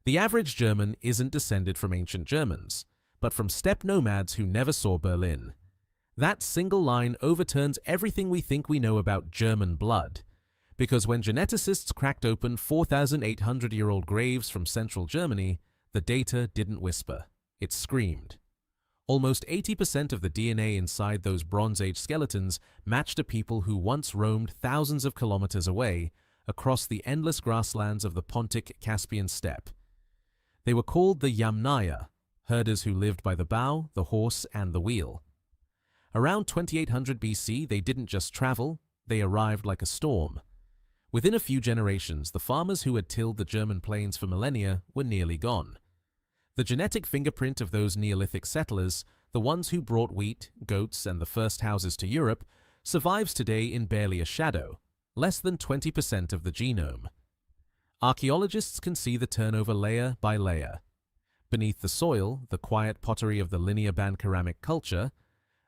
The average German isn't descended from ancient Germans, but from steppe nomads who never saw Berlin. That single line overturns everything we think we know about German blood, because when geneticists cracked open 4,800-year-old graves from central Germany, the data didn't whisper, it screamed. Almost 80% of the DNA inside those Bronze Age skeletons matched a people who once roamed thousands of kilometers away across the endless grasslands of the Pontic-Caspian steppe. They were called the Yamnaya, herders who lived by the bow, the horse, and the wheel. Around 2800 BC, they didn't just travel, they arrived like a storm. Within a few generations, the farmers who had tilled the German plains for millennia were nearly gone. The genetic fingerprint of those Neolithic settlers, the ones who brought wheat, goats, and the first houses to Europe, survives today in barely a shadow, less than 20% of the genome. Archaeologists can see the turnover layer by layer. Beneath the soil, the quiet pottery of the linear band ceramic culture.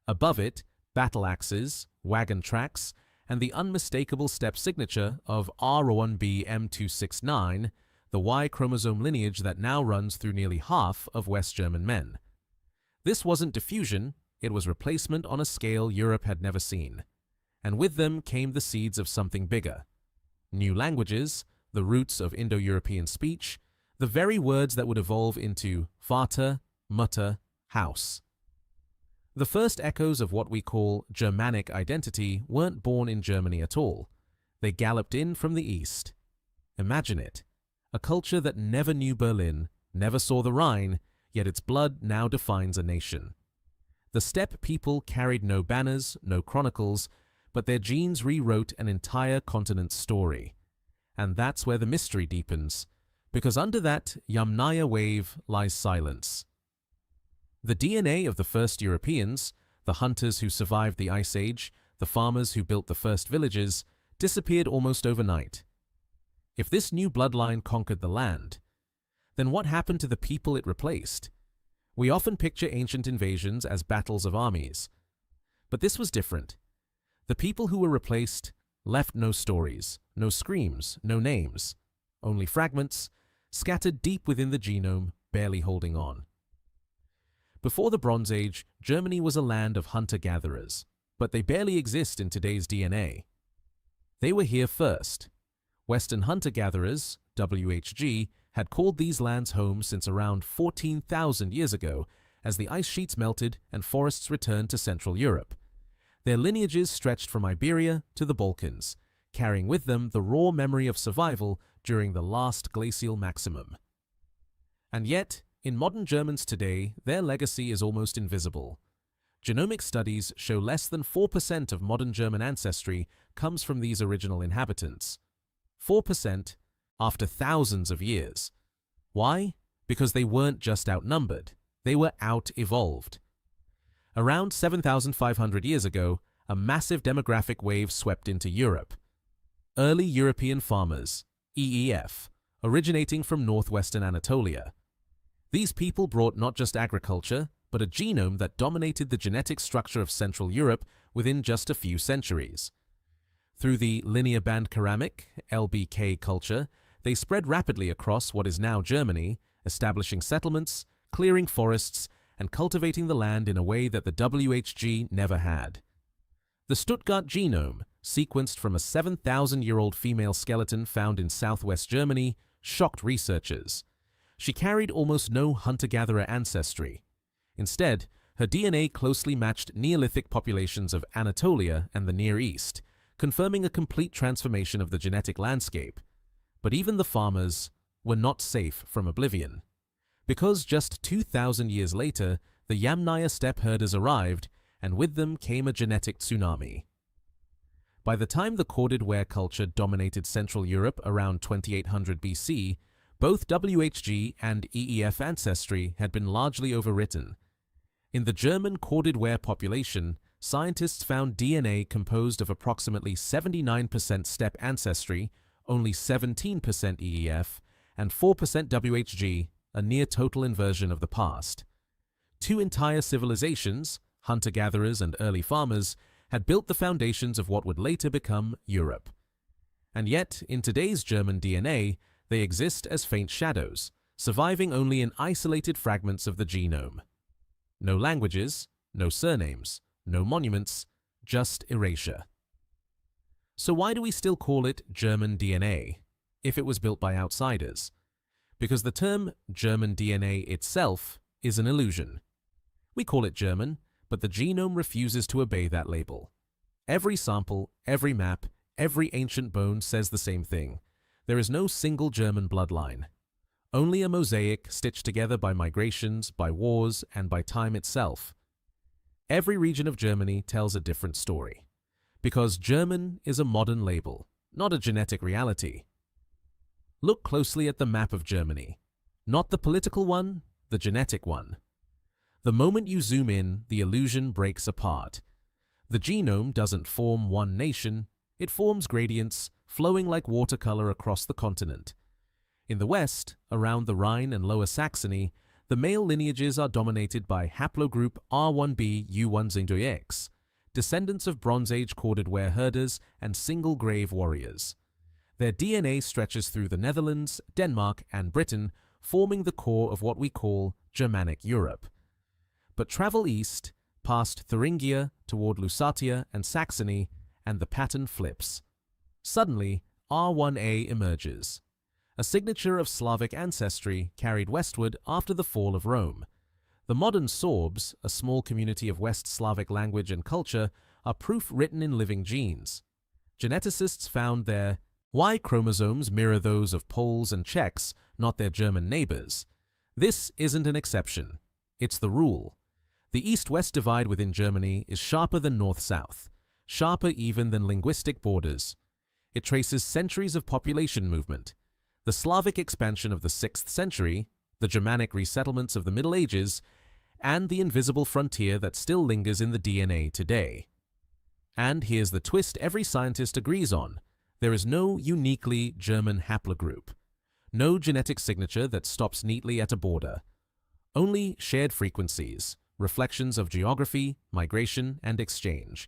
Above it, battle axes, wagon tracks, and the unmistakable steppe signature of R1b M269, the Y chromosome lineage that now runs through nearly half of West German men. This wasn't diffusion, it was replacement on a scale Europe had never seen. And with them came the seeds of something bigger. New languages, the roots of Indo-European speech, the very words that would evolve into Vater, Mutter, house. The first echoes of what we call Germanic identity weren't born in Germany at all. They galloped in from the east. Imagine it. A culture that never knew Berlin, never saw the Rhine, yet its blood now defines a nation. The steppe people carried no banners, no chronicles, but their genes rewrote an entire continent's story. And that's where the mystery deepens, because under that Yamnaya wave lies silence. The DNA of the first Europeans, the hunters who survived the Ice Age, the farmers who built the first villages, disappeared almost overnight. If this new bloodline conquered the land, then what happened to the people it replaced? We often picture ancient invasions as battles of armies. But this was different. The people who were replaced left no stories, no screams, no names, only fragments, scattered deep within the genome, barely holding on. Before the Bronze Age, Germany was a land of hunter-gatherers, but they barely exist in today's DNA. They were here first. Western hunter-gatherers, WHG, had called these lands home since around 14,000 years ago as the ice sheets melted and forests returned to Central Europe. Their lineages stretched from Iberia to the Balkans, carrying with them the raw memory of survival during the last glacial maximum. And yet, in modern Germans today, their legacy is almost invisible. Genomic studies show less than 4% of modern German ancestry comes from these original inhabitants. 4% after thousands of years. Why? Because they weren't just outnumbered, they were out-evolved. Around 7,500 years ago, a massive demographic wave swept into Europe. Early European farmers, EEF, originating from northwestern Anatolia. These people brought not just agriculture, but a genome that dominated the genetic structure of Central Europe within just a few centuries. Through the linear band ceramic, LBK culture, they spread rapidly across what is now Germany, establishing settlements, clearing forests, and cultivating the land in a way that the WHG never had. The Stuttgart genome, sequenced from a 7,000-year-old female skeleton found in southwest Germany, shocked researchers. She carried almost no hunter-gatherer ancestry. Instead, her DNA closely matched Neolithic populations of Anatolia and the Near East, confirming a complete transformation of the genetic landscape. But even the farmers were not safe from oblivion. Because just 2,000 years later, the Yamnaya steppe herders arrived, and with them came a genetic tsunami. By the time the Corded Ware culture dominated Central Europe around 2800 BC, both WHG and EEF ancestry had been largely overwritten. In the German Corded Ware population, scientists found DNA composed of approximately 79% steppe ancestry, only 17% EEF, and 4% WHG, a near-total inversion of the past. Two entire civilizations, hunter-gatherers and early farmers, had built the foundations of what would later become Europe. And yet, in today's German DNA, they exist as faint shadows, surviving only in isolated fragments of the genome. No languages, no surnames, no monuments, just erasure. So why do we still call it German DNA, if it was built by outsiders? Because the term German DNA itself is an illusion. We call it German, but the genome refuses to obey that label. Every sample, every map, every ancient bone says the same thing. There is no single German bloodline. Only a mosaic stitched together by migrations, by wars, and by time itself. Every region of Germany tells a different story. Because German is a modern label, not a genetic reality. Look closely at the map of Germany. Not the political one, the genetic one. The moment you zoom in, the illusion breaks apart. The genome doesn't form one nation, it forms gradients, flowing like watercolor across the continent. In the west, around the Rhine and Lower Saxony, the male lineages are dominated by haplogroup R1b U102X, descendants of Bronze Age Corded Ware herders and single grave warriors. Their DNA stretches through the Netherlands, Denmark, and Britain, forming the core of what we call Germanic Europe. But travel east, past Thuringia, toward Lusatia and Saxony, and the pattern flips. Suddenly, R1a emerges, a signature of Slavic ancestry carried westward after the fall of Rome. The modern Sorbs, a small community of West Slavic language and culture, are proof written in living genes. Geneticists found their Y chromosomes mirror those of Poles and Czechs, not their German neighbors. This isn't an exception. It's the rule. The east-west divide within Germany is sharper than north-south, sharper even than linguistic borders. It traces centuries of population movement, the Slavic expansion of the 6th century, the Germanic resettlements of the Middle Ages, and the invisible frontier that still lingers in the DNA today. And here's the twist every scientist agrees on. There is no uniquely German haplogroup, no genetic signature that stops neatly at a border. Only shared frequencies, reflections of geography, migration, and exchange.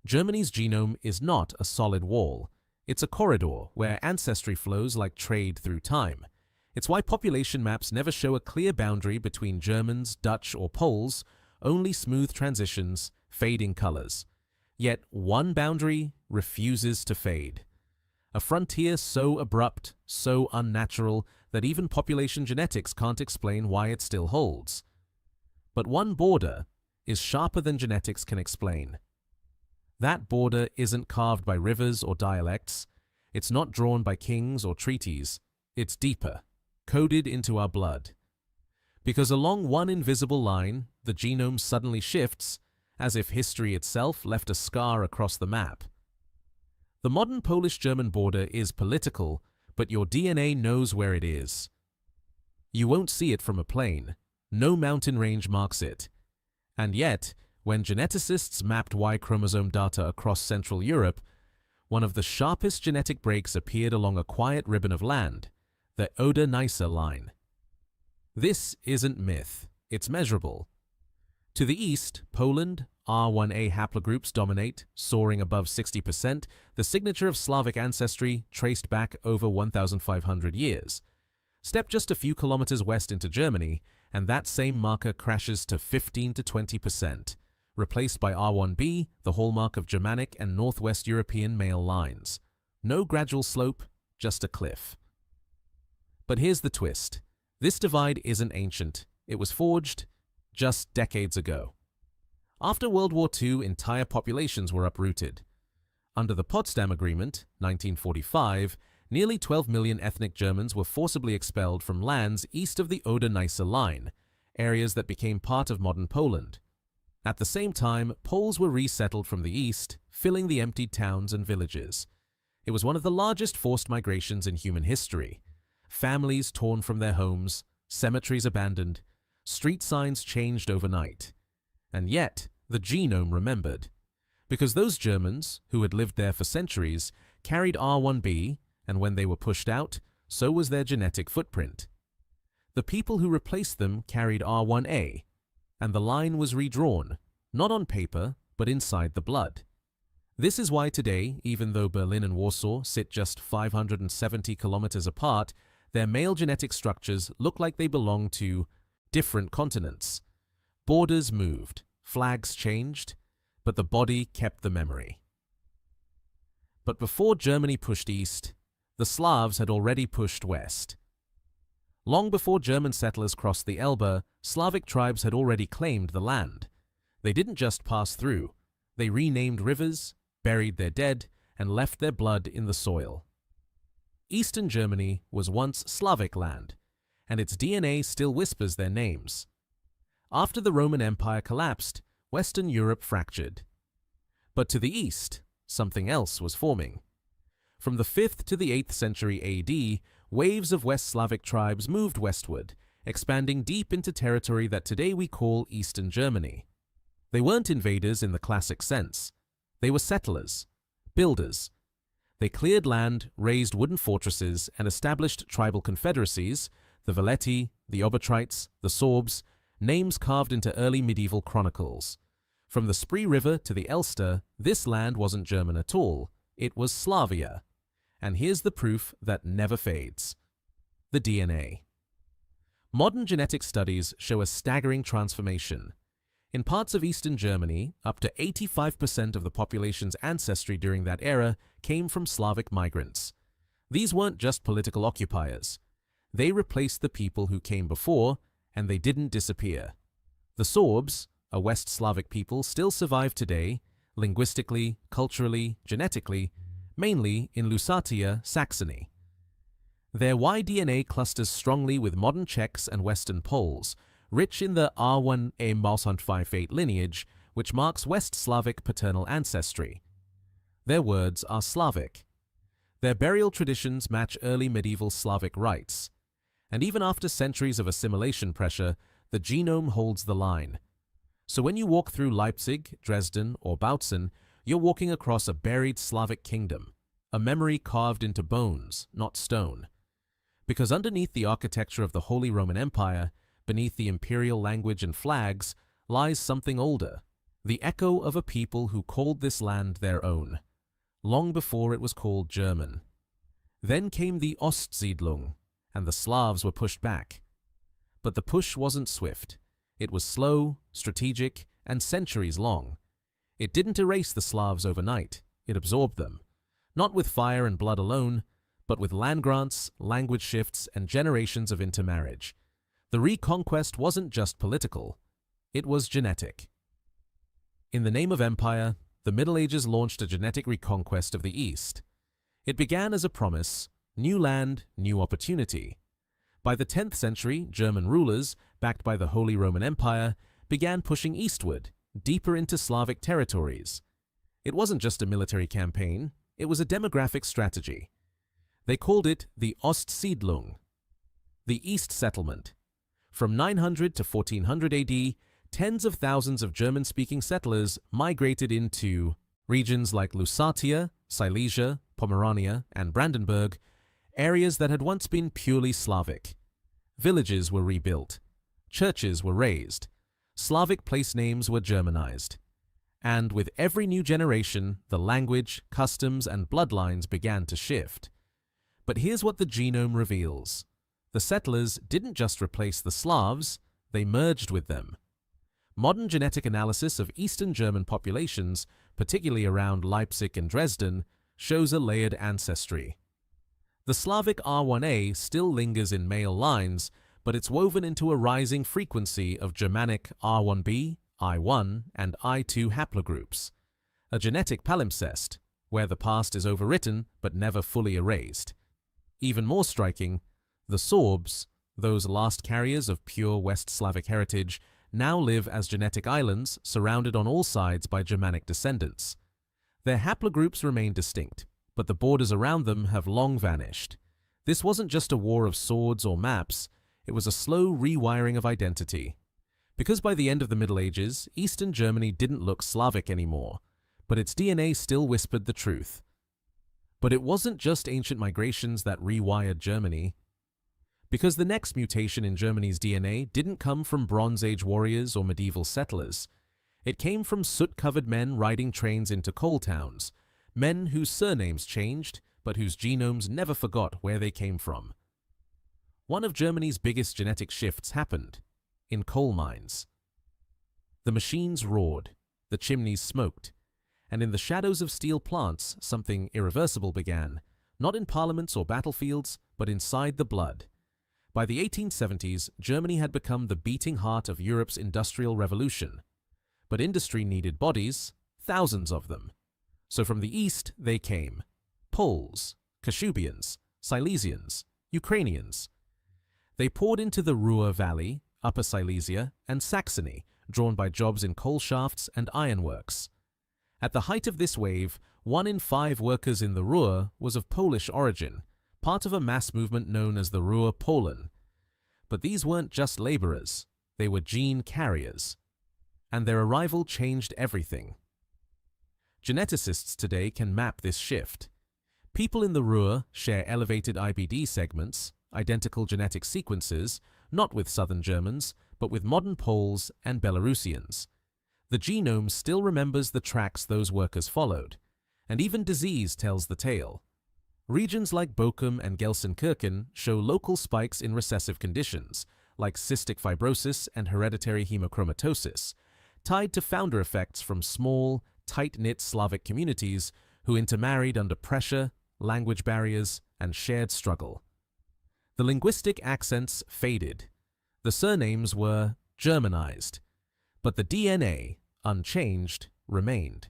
Germany's genome is not a solid wall. It's a corridor where ancestry flows like trade through time. It's why population maps never show a clear boundary between Germans, Dutch, or Poles, only smooth transitions, fading colors. Yet one boundary refuses to fade. A frontier so abrupt, so unnatural, that even population genetics can't explain why it still holds. But one border is sharper than genetics can explain. That border isn't carved by rivers or dialects. It's not drawn by kings or treaties. It's deeper, coded into our blood. Because along one invisible line, the genome suddenly shifts, as if history itself left a scar across the map. The modern Polish-German border is political, but your DNA knows where it is. You won't see it from a plane. No mountain range marks it. And yet, when geneticists mapped Y chromosome data across Central Europe, one of the sharpest genetic breaks appeared along a quiet ribbon of land, the Oder-Neisse line. This isn't myth, it's measurable. To the east, Poland, R1a haplogroups dominate, soaring above 60%, the signature of Slavic ancestry traced back over 1,500 years. Step just a few kilometers west into Germany, and that same marker crashes to 15 to 20%, replaced by R1b, the hallmark of Germanic and Northwest European male lines. No gradual slope, just a cliff. But here's the twist. This divide isn't ancient. It was forged just decades ago. After World War II, entire populations were uprooted. Under the Potsdam Agreement, 1945, nearly 12 million ethnic Germans were forcibly expelled from lands east of the Oder-Neisse line, areas that became part of modern Poland. At the same time, Poles were resettled from the east, filling the emptied towns and villages. It was one of the largest forced migrations in human history. Families torn from their homes, cemeteries abandoned, street signs changed overnight. And yet, the genome remembered. Because those Germans, who had lived there for centuries, carried R1b, and when they were pushed out, so was their genetic footprint. The people who replaced them carried R1a, and the line was redrawn, not on paper, but inside the blood. This is why today, even though Berlin and Warsaw sit just 570 kilometers apart, Their male genetic structures look like they belong to different continents. Borders moved, flags changed, but the body kept the memory. But before Germany pushed east, the Slavs had already pushed west. Long before German settlers crossed the Elbe, Slavic tribes had already claimed the land. They didn't just pass through. They renamed rivers, buried their dead, and left their blood in the soil. Eastern Germany was once Slavic land, and its DNA still whispers their names. After the Roman Empire collapsed, Western Europe fractured. But to the east, something else was forming. From the 5th to the 8th century AD, waves of West Slavic tribes moved westward, expanding deep into territory that today we call Eastern Germany. They weren't invaders in the classic sense. They were settlers, builders. They cleared land, raised wooden fortresses, and established tribal confederacies, the Veleti, the Obotrites, the Sorbs, names carved into early medieval chronicles. From the Spree River to the Elster, this land wasn't German at all. It was Slavia. And here's the proof that never fades: the DNA. Modern genetic studies show a staggering transformation. In parts of Eastern Germany, up to 85% of the population's ancestry during that era came from Slavic migrants. These weren't just political occupiers. They replaced the people who came before, and they didn't disappear. The Sorbs, a West Slavic people, still survive today, linguistically, culturally, genetically, mainly in Lusatia, Saxony. Their Y-DNA clusters strongly with modern Czechs and Western Poles, rich in the R1A-58 lineage, which marks West Slavic paternal ancestry. Their words are Slavic. Their burial traditions match early medieval Slavic rites. And even after centuries of assimilation pressure, the genome holds the line. So when you walk through Leipzig, Dresden, or Bautzen, you're walking across a buried Slavic kingdom, a memory carved into bones, not stone. Because underneath the architecture of the Holy Roman Empire, beneath the imperial language and flags, lies something older, the echo of a people who called this land their own, long before it was called German. Then came the Ostsiedlung, and the Slavs were pushed back. But the push wasn't swift. It was slow, strategic, and centuries long. It didn't erase the Slavs overnight. It absorbed them, not with fire and blood alone, but with land grants, language shifts, and generations of intermarriage. The reconquest wasn't just political. It was genetic. In the name of empire, the Middle Ages launched a genetic reconquest of the East. It began as a promise: new land, new opportunity. By the 10th century, German rulers, backed by the Holy Roman Empire, began pushing eastward, deeper into Slavic territories. It wasn't just a military campaign, it was a demographic strategy. They called it the Ostsiedlung, the East Settlement. From 900 to 1400 AD, tens of thousands of German-speaking settlers migrated into regions like Lusatia, Silesia, Pomerania, and Brandenburg, areas that had once been purely Slavic. Villages were rebuilt. Churches were raised. Slavic place names were Germanized. And with every new generation, the language, customs, and bloodlines began to shift. But here's what the genome reveals. The settlers didn't just replace the Slavs, they merged with them. Modern genetic analysis of Eastern German populations, particularly around Leipzig and Dresden, shows a layered ancestry. The Slavic R1A still lingers in male lines, but it's woven into a rising frequency of Germanic R1b, I1, and I2 haplogroups, a genetic palimpsest, where the past is overwritten but never fully erased. Even more striking, the Sorbs, those last carriers of pure West Slavic heritage, now live as genetic islands surrounded on all sides by Germanic descendants. Their haplogroups remain distinct, but the borders around them have long vanished. This wasn't just a war of swords or maps, it was a slow rewiring of identity. Because by the end of the Middle Ages, Eastern Germany didn't look Slavic anymore, but its DNA still whispered the truth. But it wasn't just ancient migrations that rewired Germany. Because the next mutation in Germany's DNA didn't come from Bronze Age warriors or medieval settlers. It came from soot-covered men riding trains into coal towns, men whose surnames changed, but whose genomes never forgot where they came from. one of Germany's biggest genetic shifts happened in coal mines. The machines roared, the chimneys smoked, and in the shadows of steel plants something irreversible began, not in parliaments or battlefields, but inside the blood. By the 1870s, Germany had become the beating heart of Europe's industrial revolution. But industry needed bodies, thousands of them. So from the east they came: Poles, Kashubians, Silesians, Ukrainians. They poured into the Ruhr Valley, Upper Silesia, and Saxony, drawn by jobs in coal shafts and ironworks. At the height of this wave, 1 in 5 workers in the Ruhr was of Polish origin, part of a mass movement known as the Ruhr Polen. But these weren't just laborers, they were gene carriers. And their arrival changed everything. Geneticists today can map this shift. People in the Ruhr share elevated IBD segments, identical genetic sequences, not with southern Germans, but with modern Poles and Belarusians. The genome still remembers the tracks those workers followed, and even disease tells the tale. Regions like Bochum and Gelsenkirchen show local spikes in recessive conditions, like cystic fibrosis and hereditary hemochromatosis, tied to founder effects from small, tight-knit Slavic communities who intermarried under pressure, language barriers, and shared struggle. The linguistic accents faded. The surnames were Germanized, but the DNA, unchanged, remained.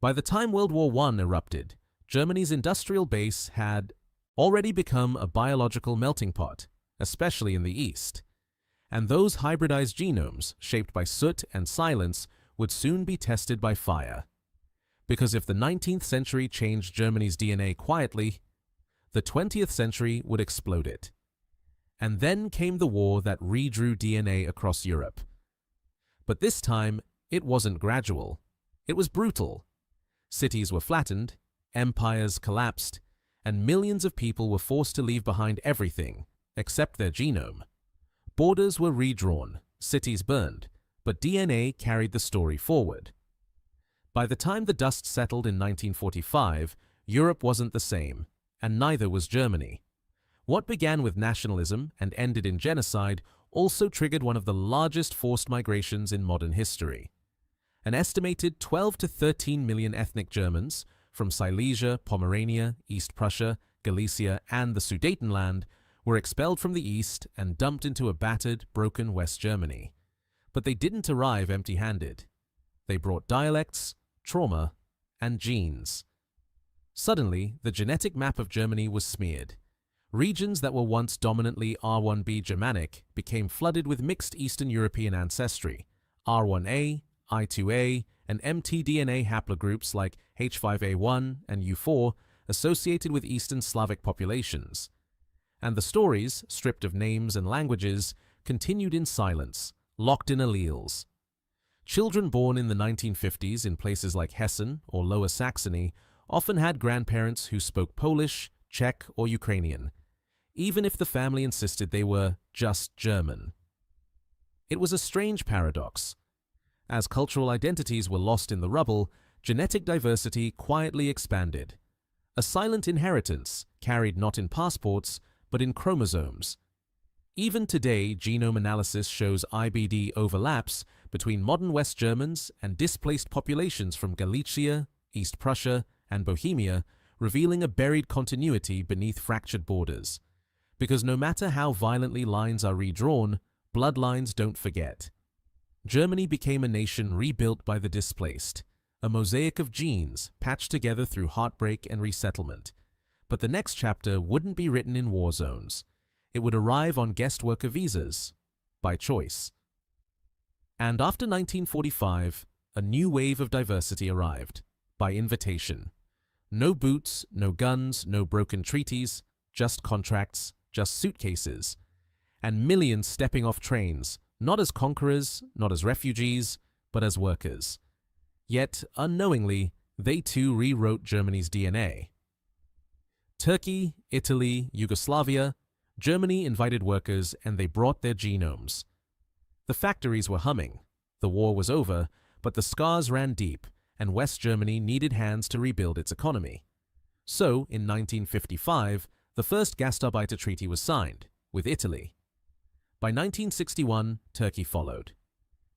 By the time World War I erupted, Germany's industrial base had already become a biological melting pot, especially in the east. And those hybridized genomes, shaped by soot and silence, would soon be tested by fire. Because if the 19th century changed Germany's DNA quietly, the 20th century would explode it. And then came the war that redrew DNA across Europe. But this time, it wasn't gradual. It was brutal. Cities were flattened, empires collapsed, and millions of people were forced to leave behind everything, except their genome. Borders were redrawn, cities burned, but DNA carried the story forward. By the time the dust settled in 1945, Europe wasn't the same, and neither was Germany. What began with nationalism and ended in genocide also triggered one of the largest forced migrations in modern history. An estimated 12 to 13 million ethnic Germans, from Silesia, Pomerania, East Prussia, Galicia, and the Sudetenland, were expelled from the east and dumped into a battered, broken West Germany. But they didn't arrive empty-handed. They brought dialects, trauma, and genes. Suddenly, the genetic map of Germany was smeared. Regions that were once dominantly R1b Germanic became flooded with mixed Eastern European ancestry, R1a, I2a, and mtDNA haplogroups like H5A1 and U4 associated with Eastern Slavic populations. And the stories, stripped of names and languages, continued in silence, locked in alleles. Children born in the 1950s in places like Hessen or Lower Saxony often had grandparents who spoke Polish, Czech, or Ukrainian, even if the family insisted they were just German. It was a strange paradox. As cultural identities were lost in the rubble, genetic diversity quietly expanded. A silent inheritance, carried not in passports, but in chromosomes. Even today, genome analysis shows IBD overlaps between modern West Germans and displaced populations from Galicia, East Prussia, and Bohemia, revealing a buried continuity beneath fractured borders. Because no matter how violently lines are redrawn, bloodlines don't forget. Germany became a nation rebuilt by the displaced, a mosaic of genes patched together through heartbreak and resettlement. But the next chapter wouldn't be written in war zones. It would arrive on guest worker visas, by choice. And after 1945, a new wave of diversity arrived, by invitation. No boots, no guns, no broken treaties, just contracts, just suitcases. And millions stepping off trains, not as conquerors, not as refugees, but as workers. Yet, unknowingly, they too rewrote Germany's DNA. Turkey, Italy, Yugoslavia, Germany invited workers and they brought their genomes. The factories were humming. The war was over, but the scars ran deep, and West Germany needed hands to rebuild its economy. So, in 1955, the first Gastarbeiter Treaty was signed, with Italy. By 1961, Turkey followed.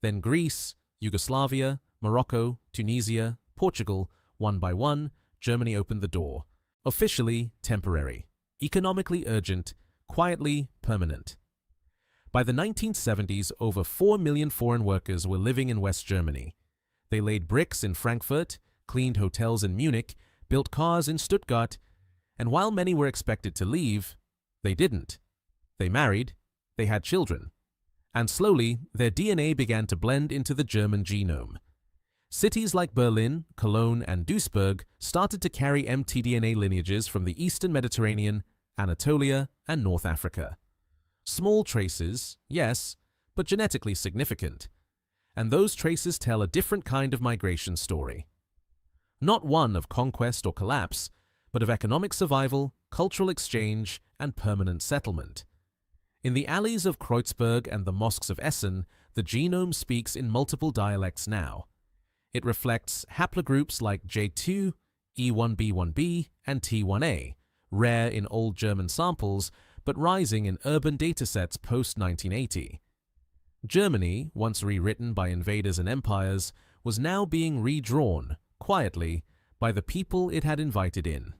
Then Greece, Yugoslavia, Morocco, Tunisia, Portugal, one by one, Germany opened the door. Officially temporary, economically urgent, quietly permanent. By the 1970s, over 4 million foreign workers were living in West Germany. They laid bricks in Frankfurt, cleaned hotels in Munich, built cars in Stuttgart, and while many were expected to leave, they didn't. They married, they had children, and slowly their DNA began to blend into the German genome. Cities like Berlin, Cologne, and Duisburg started to carry mtDNA lineages from the Eastern Mediterranean, Anatolia, and North Africa. Small traces, yes, but genetically significant. And those traces tell a different kind of migration story. Not one of conquest or collapse, but of economic survival, cultural exchange, and permanent settlement. In the alleys of Kreuzberg and the mosques of Essen, the genome speaks in multiple dialects now. It reflects haplogroups like J2, E1b1b, and T1a, rare in old German samples, but rising in urban datasets post-1980. Germany, once rewritten by invaders and empires, was now being redrawn, quietly, by the people it had invited in.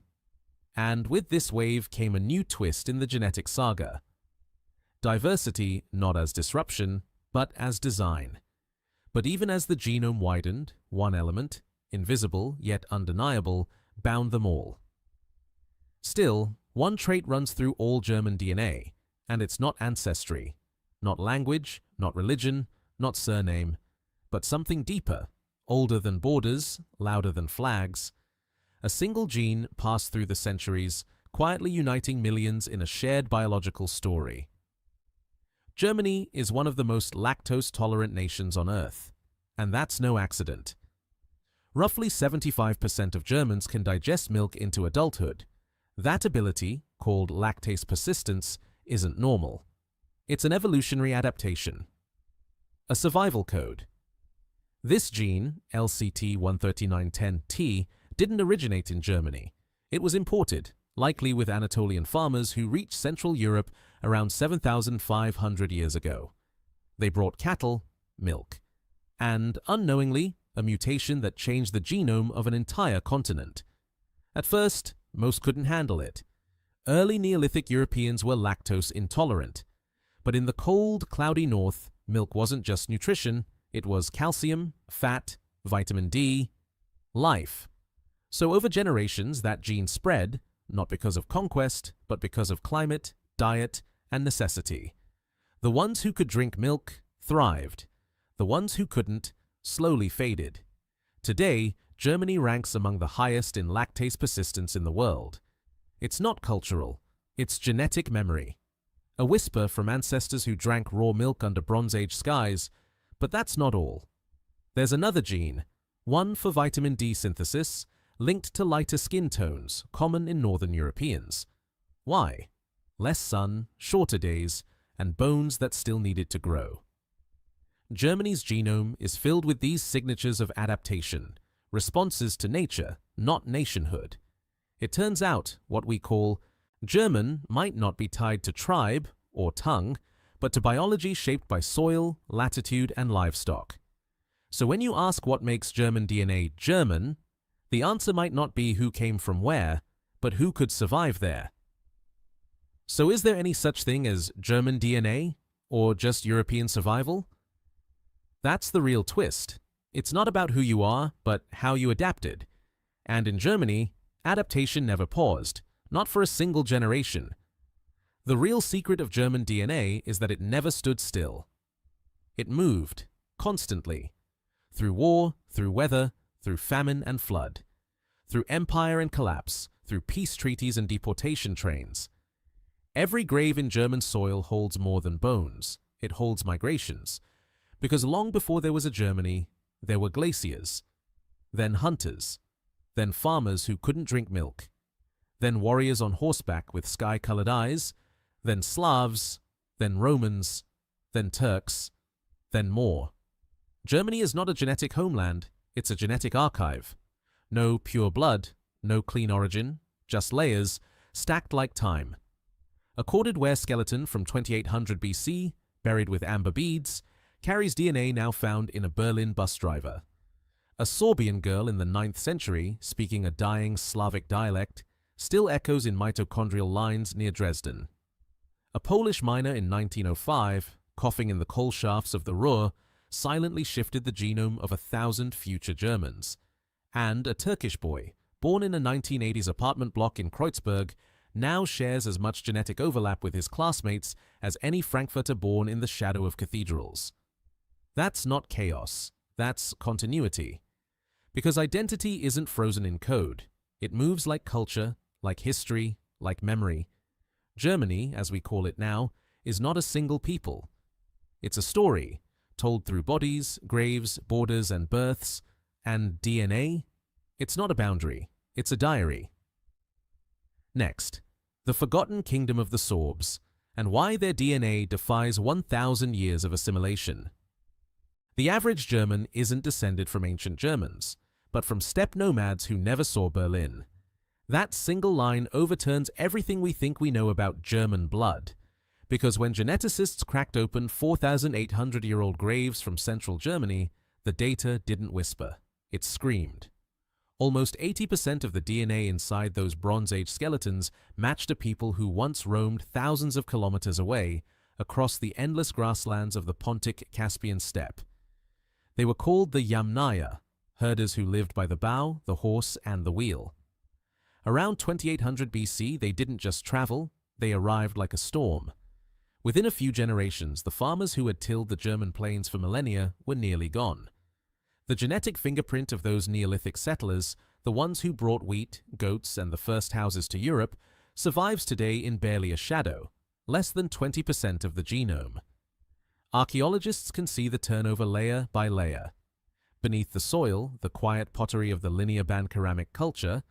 And with this wave came a new twist in the genetic saga. Diversity not as disruption, but as design. But even as the genome widened, one element, invisible yet undeniable, bound them all. Still, one trait runs through all German DNA, and it's not ancestry, not language, not religion, not surname, but something deeper, older than borders, louder than flags. A single gene passed through the centuries, quietly uniting millions in a shared biological story. Germany is one of the most lactose-tolerant nations on Earth, and that's no accident. Roughly 75% of Germans can digest milk into adulthood. That ability, called lactase persistence, isn't normal. It's an evolutionary adaptation. A survival code. This gene, LCT13910T, didn't originate in Germany. It was imported, likely with Anatolian farmers who reached Central Europe around 7,500 years ago. They brought cattle, milk, and, unknowingly, a mutation that changed the genome of an entire continent. At first, most couldn't handle it. Early Neolithic Europeans were lactose intolerant. But in the cold, cloudy north, milk wasn't just nutrition, it was calcium, fat, vitamin D, life. So over generations, that gene spread, not because of conquest, but because of climate, diet, and necessity. The ones who could drink milk thrived. The ones who couldn't slowly faded. Today, Germany ranks among the highest in lactase persistence in the world. It's not cultural, it's genetic memory. A whisper from ancestors who drank raw milk under Bronze Age skies, but that's not all. There's another gene, one for vitamin D synthesis, linked to lighter skin tones common in Northern Europeans. Why? Less sun, shorter days, and bones that still needed to grow. Germany's genome is filled with these signatures of adaptation, responses to nature, not nationhood. It turns out what we call German might not be tied to tribe or tongue, but to biology shaped by soil, latitude, and livestock. So when you ask what makes German DNA German, the answer might not be who came from where, but who could survive there. So is there any such thing as German DNA, or just European survival? That's the real twist. It's not about who you are, but how you adapted. And in Germany, adaptation never paused, not for a single generation. The real secret of German DNA is that it never stood still. It moved, constantly, through war, through weather, through famine and flood, through empire and collapse, through peace treaties and deportation trains. Every grave in German soil holds more than bones. It holds migrations. Because long before there was a Germany, there were glaciers, then hunters, then farmers who couldn't drink milk, then warriors on horseback with sky-colored eyes, then Slavs, then Romans, then Turks, then more. Germany is not a genetic homeland, it's a genetic archive. No pure blood, no clean origin, just layers, stacked like time. A corded ware skeleton from 2800 BC, buried with amber beads, carries DNA now found in a Berlin bus driver. A Sorbian girl in the 9th century, speaking a dying Slavic dialect, still echoes in mitochondrial lines near Dresden. A Polish miner in 1905, coughing in the coal shafts of the Ruhr, silently shifted the genome of 1,000 future Germans. And a Turkish boy, born in a 1980s apartment block in Kreuzberg, now shares as much genetic overlap with his classmates as any Frankfurter born in the shadow of cathedrals. That's not chaos, that's continuity. Because identity isn't frozen in code. It moves like culture, like history, like memory. Germany, as we call it now, is not a single people. It's a story, told through bodies, graves, borders, and births. And DNA? It's not a boundary, it's a diary. Next, the forgotten kingdom of the Sorbs, and why their DNA defies 1,000 years of assimilation. The average German isn't descended from ancient Germans, but from steppe nomads who never saw Berlin. That single line overturns everything we think we know about German blood, because when geneticists cracked open 4,800-year-old graves from central Germany, the data didn't whisper, it screamed. Almost 80% of the DNA inside those Bronze Age skeletons matched a people who once roamed thousands of kilometers away across the endless grasslands of the Pontic Caspian steppe. They were called the Yamnaya, herders who lived by the bow, the horse, and the wheel. Around 2800 BC, they didn't just travel, they arrived like a storm. Within a few generations, the farmers who had tilled the German plains for millennia were nearly gone. The genetic fingerprint of those Neolithic settlers, the ones who brought wheat, goats, and the first houses to Europe, survives today in barely a shadow, less than 20% of the genome. Archaeologists can see the turnover layer by layer. Beneath the soil, the quiet pottery of the linear band ceramic culture.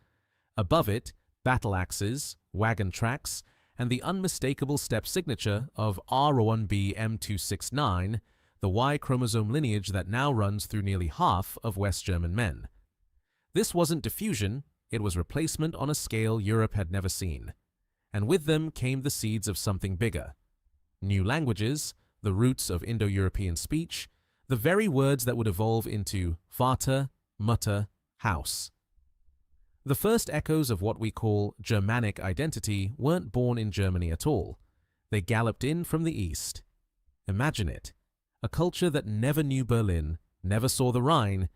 Above it, battle axes, wagon tracks, and the unmistakable steppe signature of R1b M269, the Y chromosome lineage that now runs through nearly half of West German men. This wasn't diffusion, it was replacement on a scale Europe had never seen. And with them came the seeds of something bigger. New languages, the roots of Indo-European speech, the very words that would evolve into Vater, Mutter, house. The first echoes of what we call Germanic identity weren't born in Germany at all. They galloped in from the east. Imagine it. A culture that never knew Berlin, never saw the Rhine,